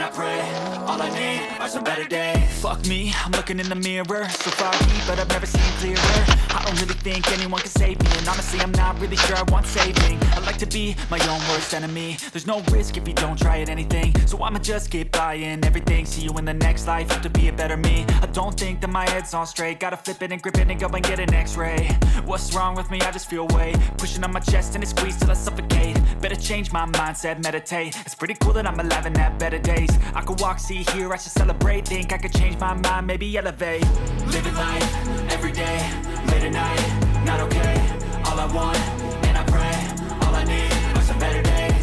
and I pray. All I need are some better days. Fuck me, I'm looking in the mirror, so foggy, but I've never seen clearer. I don't really think anyone can save me, and honestly I'm not really sure I want saving. I like to be my own worst enemy. There's no risk if you don't try at anything, so I'ma just keep buying everything. See you in the next life, have to be a better me. I don't think that my head's on straight, gotta flip it and grip it and go and get an x-ray. What's wrong with me? I just feel weight pushing on my chest and it squeezes till I suffocate. Better change my mindset, meditate. It's pretty cool that I'm alive and have better days. I could walk, see, hear, I should celebrate. Think I could change my mind, maybe elevate. Living life, every day, late at night, not okay. All I want, and I pray, all I need are some better days.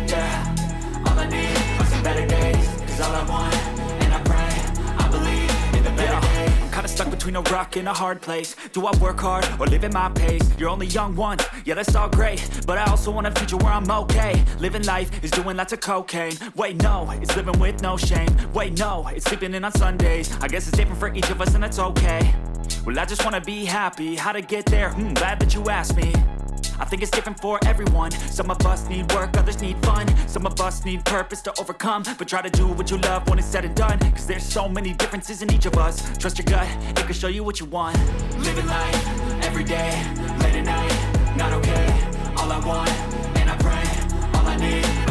Yeah, all I need are some better days. Cause all I want, and I pray, I believe in the better days. I'm kinda stuck between a rock and a hard place. Do I work hard or live at my pace? You're only young once, yeah that's all great, but I also want a future where I'm okay. Living life is doing lots of cocaine. Wait no, it's living with no shame. Wait no, it's sleeping in on Sundays. I guess it's different for each of us and that's okay. Well I just wanna be happy, how to get there? Glad that you asked me. I think it's different for everyone. Some of us need work, others need fun. Some of us need purpose to overcome. But try to do what you love when it's said and done. Cause there's so many differences in each of us. Trust your gut, it can show you what you want. Living life, every day, late at night, not okay. All I want, and I pray, all I need